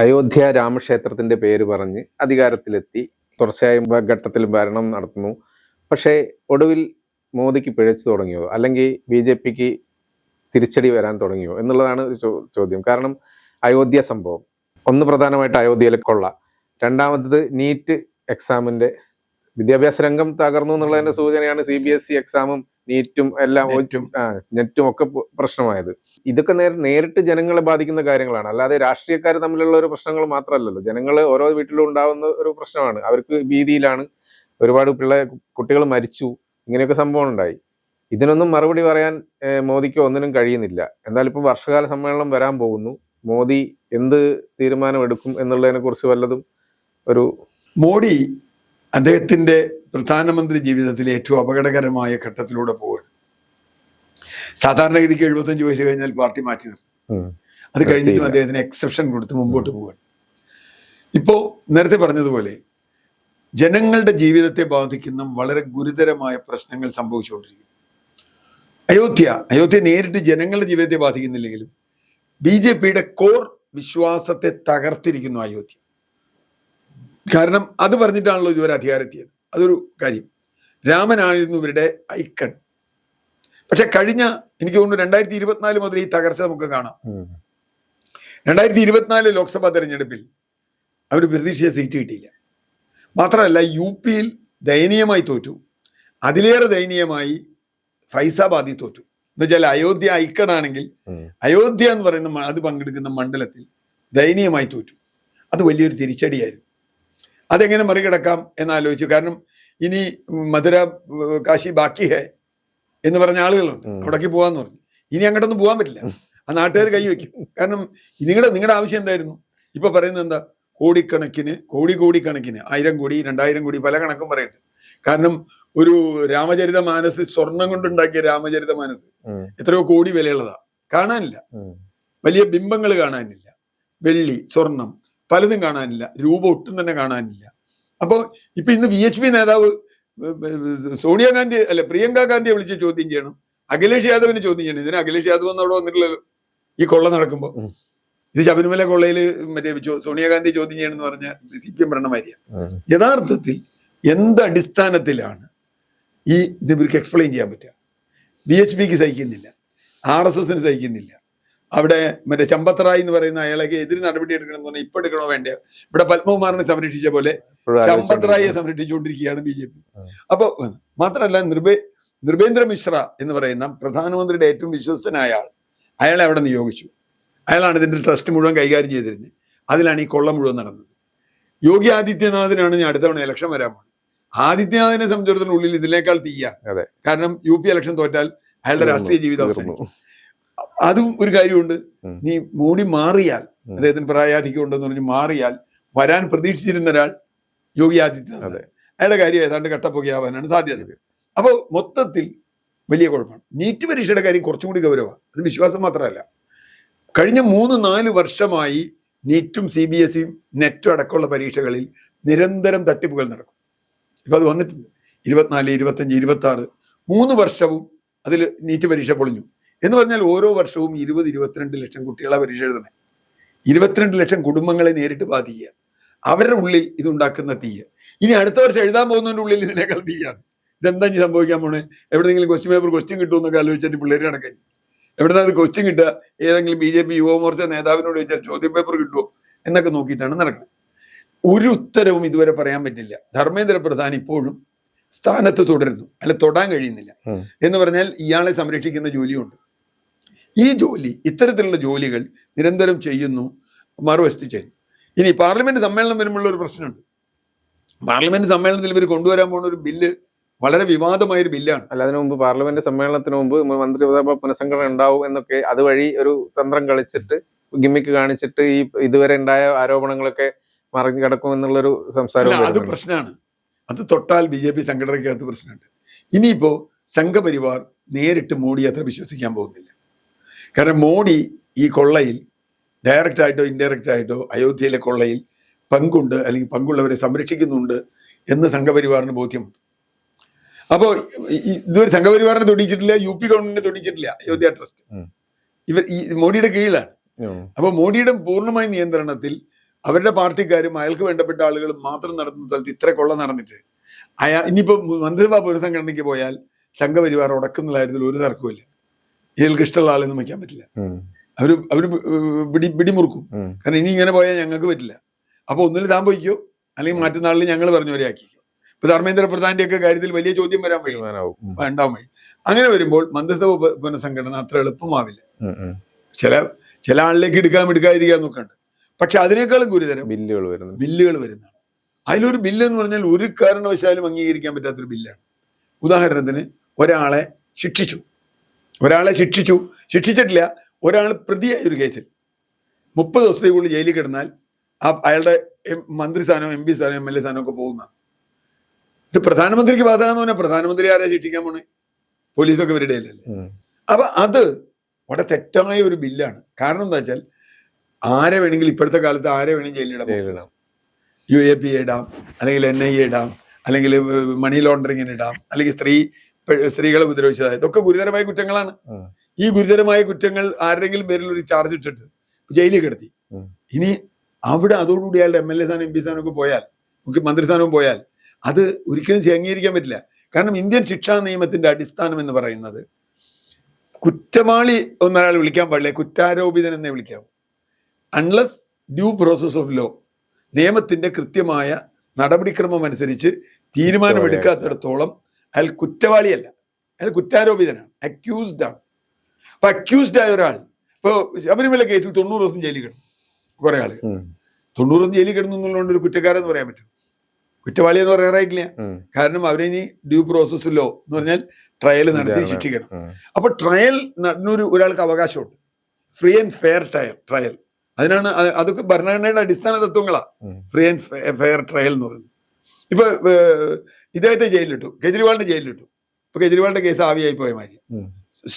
അയോധ്യ രാമക്ഷേത്രത്തിന്റെ പേര് പറഞ്ഞ് അധികാരത്തിലെത്തി, തുടർച്ചയായ ഘട്ടത്തിൽ ഭരണം നടത്തുന്നു. പക്ഷേ ഒടുവിൽ മോദിക്ക് പിഴച്ചു തുടങ്ങിയോ, അല്ലെങ്കിൽ BJPക്ക് തിരിച്ചടി വരാൻ തുടങ്ങിയോ എന്നുള്ളതാണ് ഒരു ചോദ്യം. കാരണം അയോധ്യ സംഭവം ഒന്ന്, പ്രധാനമായിട്ട് അയോധ്യയിലെ കൊള്ള. രണ്ടാമത്തത് നീറ്റ് എക്സാമിന്റെ വിദ്യാഭ്യാസ രംഗം തകർന്നു എന്നുള്ളതിന്റെ സൂചനയാണ് CBSE എക്സാമും നീറ്റും എല്ലാം നെറ്റും ഒക്കെ പ്രശ്നമായത്. ഇതൊക്കെ നേരിട്ട് ജനങ്ങളെ ബാധിക്കുന്ന കാര്യങ്ങളാണ്, അല്ലാതെ രാഷ്ട്രീയക്കാർ തമ്മിലുള്ള ഒരു പ്രശ്നങ്ങൾ മാത്രമല്ലല്ലോ. ജനങ്ങൾ ഓരോ വീട്ടിലും ഉണ്ടാവുന്ന ഒരു പ്രശ്നമാണ്. അവർക്ക് ഭീതിയിലാണ്, ഒരുപാട് കുട്ടികൾ മരിച്ചു, ഇങ്ങനെയൊക്കെ സംഭവം ഉണ്ടായി. ഇതിനൊന്നും മറുപടി പറയാൻ മോദിക്ക് ഒന്നിനും കഴിയുന്നില്ല. എന്തായാലും ഇപ്പൊ വർഷകാല സമ്മേളനം വരാൻ പോകുന്നു. മോദി എന്ത് തീരുമാനം എടുക്കും എന്നുള്ളതിനെ കുറിച്ച് വല്ലതും ഒരു മോഡി അദ്ദേഹത്തിന്റെ പ്രധാനമന്ത്രി ജീവിതത്തിലെ ഏറ്റവും അപകടകരമായ ഘട്ടത്തിലൂടെ പോവുകയാണ്. സാധാരണഗതിക്ക് 75 വയസ്സ് കഴിഞ്ഞാൽ പാർട്ടി മാറ്റി നിർത്തും. അത് കഴിഞ്ഞിട്ടും അദ്ദേഹത്തിന് എക്സെപ്ഷൻ കൊടുത്ത് മുമ്പോട്ട് പോവുകയാണ്. ഇപ്പോ നേരത്തെ പറഞ്ഞതുപോലെ ജനങ്ങളുടെ ജീവിതത്തെ ബാധിക്കുന്ന വളരെ ഗുരുതരമായ പ്രശ്നങ്ങൾ സംഭവിച്ചുകൊണ്ടിരിക്കുന്നു. അയോധ്യ നേരിട്ട് ജനങ്ങളുടെ ജീവിതത്തെ ബാധിക്കുന്നില്ലെങ്കിലും BJPയുടെ കോർ വിശ്വാസത്തെ തകർത്തിരിക്കുന്നു അയോധ്യ. കാരണം അത് പറഞ്ഞിട്ടാണല്ലോ ഇതുവരെ അധികാരത്തിയത്. അതൊരു കാര്യം. രാമനായിരുന്നു ഇവരുടെ ഐക്കൺ. പക്ഷെ എനിക്ക് തോന്നുന്നു 2024 മുതൽ ഈ തകർച്ച നമുക്ക് കാണാം. 2024 ലോക്സഭാ തെരഞ്ഞെടുപ്പിൽ അവർ പ്രതീക്ഷിച്ച സീറ്റ് കിട്ടിയില്ല. മാത്രമല്ല UPയിൽ ദയനീയമായി തോറ്റു. അതിലേറെ ദയനീയമായി ഫൈസാബാദിൽ തോറ്റു. എന്നുവെച്ചാൽ അയോധ്യ ഐക്കൺ ആണെങ്കിൽ അയോധ്യ എന്ന് പറയുന്ന അത് പങ്കെടുക്കുന്ന മണ്ഡലത്തിൽ ദയനീയമായി തോറ്റു. അത് വലിയൊരു തിരിച്ചടിയായിരുന്നു. അതെങ്ങനെ മറികടക്കാം എന്നാലോചിച്ചു. കാരണം ഇനി മധുര കാശി ബാക്കി ഹേ എന്ന് പറഞ്ഞ ആളുകളുണ്ട്. അവിടേക്ക് പോകാന്ന് പറഞ്ഞു. ഇനി അങ്ങോട്ടൊന്നും പോകാൻ പറ്റില്ല. ആ നാട്ടുകാർ കൈവയ്ക്കും. കാരണം നിങ്ങളുടെ ആവശ്യം എന്തായിരുന്നു? ഇപ്പൊ പറയുന്നത് എന്താ? കോടിക്കണക്കിന് 1000 കോടി 2000 കോടി പല കണക്കും പറയട്ടെ. കാരണം ഒരു രാമചരിത മാനസ്, സ്വർണം കൊണ്ടുണ്ടാക്കിയ രാമചരിത മാനസ് എത്രയോ കോടി വിലയുള്ളതാ. കാണാനില്ല. വലിയ ബിംബങ്ങൾ കാണാനില്ല. വെള്ളി, സ്വർണം പലതും കാണാനില്ല. രൂപ ഒട്ടും തന്നെ കാണാനില്ല. അപ്പോൾ ഇപ്പൊ ഇന്ന് VHP നേതാവ് പ്രിയങ്ക ഗാന്ധിയെ വിളിച്ച് ചോദ്യം ചെയ്യണം. അഖിലേഷ് യാദവിനെ ചോദ്യം ചെയ്യണം. ഇതിന് അഖിലേഷ് യാദവ് ഒന്നും അവിടെ വന്നിട്ടില്ലല്ലോ ഈ കൊള്ള നടക്കുമ്പോ. ഇത് ശബരിമല കൊള്ളയിൽ സോണിയാഗാന്ധി ചോദ്യം ചെയ്യണമെന്ന് പറഞ്ഞ CPM ഭരണമാരിയാണ്. യഥാർത്ഥത്തിൽ എന്തടിസ്ഥാനത്തിലാണ് ഇത് ഇവർക്ക് എക്സ്പ്ലെയിൻ ചെയ്യാൻ പറ്റുക? BHPക്ക് സഹിക്കുന്നില്ല, RSSന് സഹിക്കുന്നില്ല. അവിടെ ചമ്പത്റായി എന്ന് പറയുന്ന അയാളേക്ക് എതിര് നടപടി എടുക്കണം എന്ന് പറഞ്ഞാൽ ഇപ്പൊ എടുക്കണോ വേണ്ട? ഇവിടെ പത്മകുമാറിനെ സംരക്ഷിച്ച പോലെ ചമ്പത്റായിയെ സംരക്ഷിച്ചുകൊണ്ടിരിക്കുകയാണ് BJP. അപ്പൊ മാത്രമല്ല, നൃപേന്ദ്ര മിശ്ര എന്ന് പറയുന്ന പ്രധാനമന്ത്രിയുടെ ഏറ്റവും വിശ്വസ്തനായ അയാളെ അവിടെ നിയോഗിച്ചു. അയാളാണ് ഇതിന്റെ ട്രസ്റ്റ് മുഴുവൻ കൈകാര്യം ചെയ്തിരുന്നത്. അതിലാണ് ഈ കൊള്ള മുഴുവൻ നടന്നത്. യോഗി ആദിത്യനാഥിനാണ് ഞാൻ അടുത്ത തവണ ഇലക്ഷൻ വരാൻ പോകുന്നത്. ആദിത്യനാഥിനെ സംബന്ധിച്ചിടത്തോളം ഉള്ളിൽ ഇതിനേക്കാൾ തീയാണ്. കാരണം UP ഇലക്ഷൻ തോറ്റാൽ അയാളുടെ രാഷ്ട്രീയ ജീവിതം അവസാനിക്കും. അതും ഒരു കാര്യമുണ്ട്. നീ മോഡി മാറിയാൽ, അദ്ദേഹത്തിന് പ്രായാധിക്യം ഉണ്ടെന്ന് പറഞ്ഞ് മാറിയാൽ വരാൻ പ്രതീക്ഷിച്ചിരുന്ന ഒരാൾ യോഗി ആദിത്യനാഥ്, അയാളുടെ കാര്യം ഏതാണ്ട് കട്ടപ്പൊക്കെയാവാനാണ് സാധ്യത. അപ്പോൾ മൊത്തത്തിൽ വലിയ കുഴപ്പമാണ്. നീറ്റ് പരീക്ഷയുടെ കാര്യം കുറച്ചും കൂടി ഗൗരവമാണ്. അത് വിശ്വാസം മാത്രമല്ല, കഴിഞ്ഞ 3-4 വർഷമായി നീറ്റും CBSEയും നെറ്റും അടക്കമുള്ള പരീക്ഷകളിൽ നിരന്തരം തട്ടിപ്പുകൾ നടക്കും. ഇപ്പൊ അത് വന്നിട്ടുണ്ട്. 24, 25, 26 3 വർഷവും അതിൽ നീറ്റ് പരീക്ഷ പൊളിഞ്ഞു. എന്ന് പറഞ്ഞാൽ ഓരോ വർഷവും 20-22 ലക്ഷം കുട്ടികളെ പരീക്ഷ എഴുതണേ. 22 ലക്ഷം കുടുംബങ്ങളെ നേരിട്ട് ബാധിക്കുക. അവരുടെ ഉള്ളിൽ ഇതുണ്ടാക്കുന്ന തീയ ഇനി അടുത്ത വർഷം എഴുതാൻ പോകുന്നതിൻ്റെ ഉള്ളിൽ ഇതിനേക്കാൾ തീയാണ്. ഇതെന്താ ഇനി സംഭവിക്കാൻ പോണേ? എവിടെയെങ്കിലും ക്വസ്റ്റ്യൻ കിട്ടുമെന്നൊക്കെ ആലോചിച്ചിട്ട് പിള്ളേർ കണക്കായി. എവിടുന്ന അത് ക്വസ്റ്റ്യൻ കിട്ടുക? ഏതെങ്കിലും BJP യുവമോർച്ച നേതാവിനോട് ചോദിച്ചാൽ ചോദ്യം പേപ്പർ കിട്ടുമോ എന്നൊക്കെ നോക്കിയിട്ടാണ് നടക്കുന്നത്. ഒരു ഉത്തരവും ഇതുവരെ പറയാൻ പറ്റില്ല. ധർമ്മേന്ദ്ര പ്രധാൻ ഇപ്പോഴും സ്ഥാനത്ത് തുടരുന്നു. അയാളെ തൊടാൻ കഴിയുന്നില്ല. എന്ന് പറഞ്ഞാൽ ഇയാളെ സംരക്ഷിക്കുന്ന ജോലിയുണ്ട്. ഈ ജോലി, ഇത്തരത്തിലുള്ള ജോലികൾ നിരന്തരം ചെയ്യുന്നു, മറുവശത്ത് ചെയ്യുന്നു. ഇനി പാർലമെന്റ് സമ്മേളനം വരുമ്പോഴുള്ള ഒരു പ്രശ്നമുണ്ട്. പാർലമെന്റ് സമ്മേളനത്തിൽ ഇവർ കൊണ്ടുവരാൻ പോകുന്ന ഒരു ബില്ല് വളരെ വിവാദമായൊരു ബില്ലാണ്. അല്ല, അതിനു മുമ്പ് പാർലമെന്റ് സമ്മേളനത്തിന് മുമ്പ് മന്ത്രിസഭ പുനഃസംഘടന ഉണ്ടാവും എന്നൊക്കെ അതുവഴി ഒരു തന്ത്രം കളിച്ചിട്ട്, ഗിമ്മിക്ക് കാണിച്ചിട്ട് ഈ ഇതുവരെ ഉണ്ടായ ആരോപണങ്ങളൊക്കെ മറികടക്കും എന്നുള്ളൊരു സംസാരം. അത് പ്രശ്നമാണ്. അത് തൊട്ടാൽ BJP സംഘടനയ്ക്കകത്ത് പ്രശ്നമുണ്ട്. ഇനിയിപ്പോ സംഘപരിവാർ നേരിട്ട് മോഡി അത്ര വിശ്വസിക്കാൻ പോകുന്നില്ല. കാരണം മോഡി ഈ കൊള്ളയിൽ ഡയറക്റ്റ് ആയിട്ടോ ഇൻഡയറക്റ്റ് ആയിട്ടോ അയോധ്യയിലെ കൊള്ളയിൽ പങ്കുണ്ട്, അല്ലെങ്കിൽ പങ്കുള്ളവരെ സംരക്ഷിക്കുന്നുണ്ട് എന്ന് സംഘപരിവാറിന് ബോധ്യമുണ്ട്. അപ്പോൾ ഇതുവരെ സംഘപരിവാറിനെ തൊടിച്ചിട്ടില്ല, UP ഗവൺമെന്റിനെ തൊടിച്ചിട്ടില്ല അയോധ്യ ട്രസ്റ്റ്. ഈ മോഡിയുടെ കീഴിലാണ്. അപ്പോൾ മോഡിയുടെ പൂർണ്ണമായ നിയന്ത്രണത്തിൽ അവരുടെ പാർട്ടിക്കാരും അയാൾക്ക് വേണ്ടപ്പെട്ട ആളുകളും മാത്രം നടത്തുന്ന സ്ഥലത്ത് ഇത്ര കൊള്ള നടന്നിട്ട് ഇനിയിപ്പോ മന്ത്രിസഭാ പുനഃസംഘടനയ്ക്ക് പോയാൽ സംഘപരിവാർ ഉടക്കുന്ന കാര്യത്തിൽ ഒരു തർക്കമില്ല. ഇയാൾക്ക് ഇഷ്ടമുള്ള ആളെയൊന്നും വയ്ക്കാൻ പറ്റില്ല. അവര് പിടിമുറുക്കും. കാരണം ഇനി ഇങ്ങനെ പോയാൽ ഞങ്ങൾക്ക് പറ്റില്ല. അപ്പൊ ഒന്നിൽ താൻ പോയിക്കോ, അല്ലെങ്കിൽ മറ്റന്നാളിൽ ഞങ്ങൾ പറഞ്ഞവരെ ആക്കിക്കോ. ഇപ്പൊ ധർമ്മേന്ദ്ര പ്രധാന്റെ ഒക്കെ കാര്യത്തിൽ വലിയ ചോദ്യം വരാൻ വഴി ഉണ്ടാവും വഴി. അങ്ങനെ വരുമ്പോൾ മന്ത്രിസഭ പുനഃസംഘടന അത്ര എളുപ്പമാവില്ല. ചില ആളിലേക്ക് എടുക്കാതിരിക്കാൻ നോക്കണ്ട്. പക്ഷെ അതിനേക്കാളും ഗുരുതരം ബില്ലുകൾ വരുന്നതാണ്. അതിലൊരു ബില്ല് എന്ന് പറഞ്ഞാൽ ഒരു കാരണവശാലും അംഗീകരിക്കാൻ പറ്റാത്തൊരു ബില്ലാണ്. ഉദാഹരണത്തിന് ഒരാളെ ശിക്ഷിച്ചിട്ടില്ല, ഒരാൾ പ്രതിയായ ഒരു കേസിൽ 30 ദിവസത്തേക്കുള്ളിൽ ജയിലിൽ കിടന്നാൽ അയാളുടെ മന്ത്രി സ്ഥാനം, MP സ്ഥാനം, MLA സ്ഥാനം ഒക്കെ പോകുന്നതാണ്. ഇത് പ്രധാനമന്ത്രിക്ക് ബാധകമെന്ന് പറഞ്ഞാൽ പ്രധാനമന്ത്രി ആരെ ശിക്ഷിക്കാൻ പോണേ? പോലീസൊക്കെ ഇവരുടെ അല്ലല്ലേ. അപ്പൊ അത് വളരെ തെറ്റായ ഒരു ബില്ലാണ്. കാരണം എന്താ വെച്ചാൽ ആരെ വേണമെങ്കിൽ ഇപ്പോഴത്തെ കാലത്ത് ആരെ വേണമെങ്കിൽ ജയിലിലിടാം. UAP ഇടാം, അല്ലെങ്കിൽ NIA ഇടാം, അല്ലെങ്കിൽ മണി ലോണ്ടറിങ്ങിന് ഇടാം, അല്ലെങ്കിൽ സ്ത്രീകളെ ഉപദ്രവിച്ചത്. ഇതൊക്കെ ഗുരുതരമായ കുറ്റങ്ങളാണ്. ഈ ഗുരുതരമായ കുറ്റങ്ങൾ ആരുടെങ്കിലും പേരിൽ ഒരു ചാർജ് ഇട്ടിട്ട് ജയിലിൽ കിടത്തി. ഇനി അവിടെ അതോടുകൂടി അയാളുടെ MLA സ്ഥാനം, MP സ്ഥാനം ഒക്കെ പോയാൽ, മന്ത്രിസ്ഥാനവും പോയാൽ അത് ഒരിക്കലും അംഗീകരിക്കാൻ പറ്റില്ല. കാരണം ഇന്ത്യൻ ശിക്ഷാ നിയമത്തിന്റെ അടിസ്ഥാനം എന്ന് പറയുന്നത് കുറ്റവാളി ഒന്നൊരാൾ വിളിക്കാൻ പാടില്ല, കുറ്റാരോപിതൻ എന്നേ വിളിക്കാവൂ. Unless due process of law, നിയമത്തിന്റെ കൃത്യമായ നടപടിക്രമം അനുസരിച്ച് തീരുമാനമെടുക്കാത്തിടത്തോളം അയാൾ കുറ്റവാളിയല്ല, അയാൾ കുറ്റാരോപിതനാണ്, അക്യൂസ്ഡ് ആണ്. അപ്പൊ അക്യൂസ്ഡ് ആയ ഒരാൾ ഇപ്പൊ ശബരിമല കേസിൽ 90 ദിവസം ജയിലിൽ കിടന്നു. കുറെ ആളുകൾ 90 ദിവസം ജയിലിൽ കിടന്നു എന്നുള്ളതുകൊണ്ട് ഒരു കുറ്റക്കാരെന്ന് പറയാൻ പറ്റും? കുറ്റവാളി എന്ന് പറയാറായിട്ടില്ല. കാരണം അവരിനി ഡ്യൂ പ്രോസസ് ലോ എന്ന് പറഞ്ഞാൽ ട്രയൽ നടത്തി ശിക്ഷിക്കണം. അപ്പൊ ട്രയൽ ഒരാൾക്ക് അവകാശമുണ്ട്, ഫ്രീ ആൻഡ് ഫെയർ ട്രയൽ. അതിനാണ് അതൊക്കെ ഭരണഘടനയുടെ അടിസ്ഥാന തത്വങ്ങളാ ഫ്രീ ആൻഡ് ഫെയർ ട്രയൽ എന്ന് പറയുന്നത്. ഇപ്പൊ ഇദ്ദേഹത്തെ ജയിലിലിട്ടു, കേജ്രിവാളിനെ ജയിലിലിട്ടു. ഇപ്പൊ കേജ്രിവാളിന്റെ കേസ് ആവിയായി പോയ മാതിരി.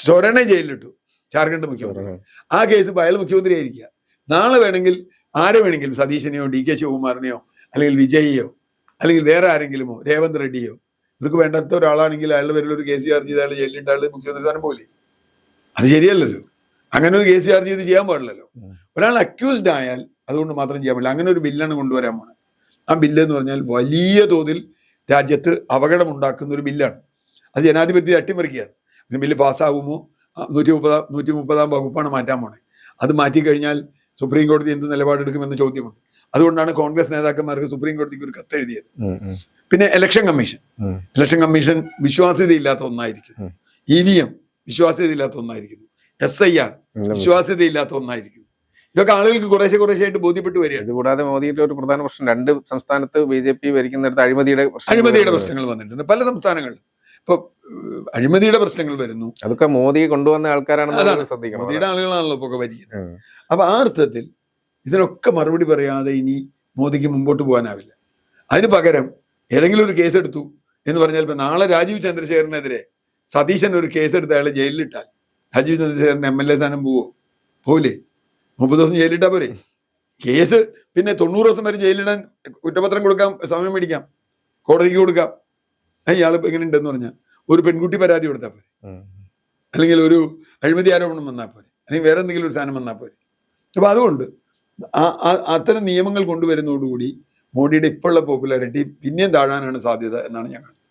സോരനെ ജയിലിലിട്ടു, ജാർഖണ്ഡ് മുഖ്യമന്ത്രി. ആ കേസ് അയാൾ മുഖ്യമന്ത്രി ആയിരിക്കുക. നാളെ വേണമെങ്കിൽ ആരെ വേണമെങ്കിലും, സതീശനെയോ DK ശിവകുമാറിനെയോ അല്ലെങ്കിൽ വിജയിയോ അല്ലെങ്കിൽ വേറെ ആരെങ്കിലുമോ, രേവന്ത് റെഡ്ഡിയോ, ഇവർക്ക് വേണ്ടാത്ത ഒരാളാണെങ്കിൽ അയാളുടെ പേരിൽ ഒരു കേസ് ചാർജ് ചെയ്ത് അയാൾ ജയിലിലിട്ട് അയാൾ മുഖ്യമന്ത്രി സ്ഥാനം പോലെ. അത് ശരിയല്ലല്ലോ. അങ്ങനെ ഒരു കേസ് ചാർജ് ചെയ്ത് ചെയ്യാൻ പാടില്ലല്ലോ. ഒരാൾ അക്യൂസ്ഡ് ആയാൽ അതുകൊണ്ട് മാത്രം ചെയ്യാൻ പാടില്ല. അങ്ങനെ ഒരു ബില്ലാണ് കൊണ്ടുവരാൻ പോണത്. ആ ബില്ല് എന്ന് പറഞ്ഞാൽ വലിയ തോതിൽ രാജ്യത്ത് അപകടമുണ്ടാക്കുന്ന ഒരു ബില്ലാണ്. അത് ജനാധിപത്യത്തെ അട്ടിമറിക്കുകയാണ്. ബില്ല് പാസ്സാകുമോ? 130 വകുപ്പാണ് മാറ്റാൻ പോണേ. അത് മാറ്റിക്കഴിഞ്ഞാൽ സുപ്രീം കോടതി എന്ത് നിലപാടെടുക്കുമെന്ന് ചോദ്യമുണ്ട്. അതുകൊണ്ടാണ് കോൺഗ്രസ് നേതാക്കന്മാർക്ക് സുപ്രീം കോടതിക്ക് ഒരു കത്ത് എഴുതിയത്. പിന്നെ ഇലക്ഷൻ കമ്മീഷൻ വിശ്വാസ്യതയില്ലാത്ത ഒന്നായിരിക്കുന്നു. EVM വിശ്വാസ്യതയില്ലാത്ത ഒന്നായിരിക്കുന്നു. SIR വിശ്വാസ്യതയില്ലാത്ത ഒന്നായിരിക്കുന്നു. ഇതൊക്കെ ആളുകൾക്ക് കുറേശ്ശെയായിട്ട് ബോധ്യപ്പെട്ടു വരികയാണ്. ഇതുകൂടാതെ മോദിയുടെ ഒരു പ്രധാന പ്രശ്നം, 2 സംസ്ഥാനത്ത് BJP ഭരിക്കുന്നിടത്ത് അഴിമതിയുടെ പ്രശ്നങ്ങൾ വന്നിട്ടുണ്ട് പല സംസ്ഥാനങ്ങളിലും. ഇപ്പൊ അഴിമതിയുടെ പ്രശ്നങ്ങൾ വരുന്നു. അതൊക്കെ മോദി കൊണ്ടുവന്ന ആൾക്കാരാണെന്ന് ശ്രദ്ധിക്കണം. മോദിയുടെ ആളുകളാണല്ലോ ഇപ്പൊ ഭരിക്കുന്നത്. അപ്പൊ ആ അർത്ഥത്തിൽ ഇതിനൊക്കെ മറുപടി പറയാതെ ഇനി മോദിക്ക് മുമ്പോട്ട് പോകാനാവില്ല. അതിന് പകരം ഏതെങ്കിലും ഒരു കേസെടുത്തു എന്ന് പറഞ്ഞാൽ ഇപ്പൊ നാളെ രാജീവ് ചന്ദ്രശേഖരനെതിരെ സതീശൻ ഒരു കേസെടുത്ത് അയാളെ ജയിലിലിട്ടാൽ രാജീവ് ചന്ദ്രശേഖരൻ MLA സ്ഥാനം പോവില്ലേ? 30 ദിവസം ജയിലിട്ടാ പോരെ? കേസ് പിന്നെ 90 ദിവസം വരെ ജയിലിടാൻ കുറ്റപത്രം കൊടുക്കാം, സമയം മേടിക്കാം, കോടതിക്ക് കൊടുക്കാം. ഇയാൾ എങ്ങനെ ഉണ്ടെന്ന് പറഞ്ഞാൽ ഒരു പെൺകുട്ടി പരാതി കൊടുത്താൽ പോരെ, അല്ലെങ്കിൽ ഒരു അഴിമതി ആരോപണം വന്നാൽ പോരെ, അല്ലെങ്കിൽ വേറെ എന്തെങ്കിലും ഒരു സാധനം വന്നാൽ പോരെ. അപ്പൊ അതുകൊണ്ട് അത്തരം നിയമങ്ങൾ കൊണ്ടുവരുന്നതോടുകൂടി മോഡിയുടെ ഇപ്പോഴുള്ള പോപ്പുലാരിറ്റി പിന്നെയും താഴാനാണ് സാധ്യത എന്നാണ് ഞാൻ കാണുന്നത്.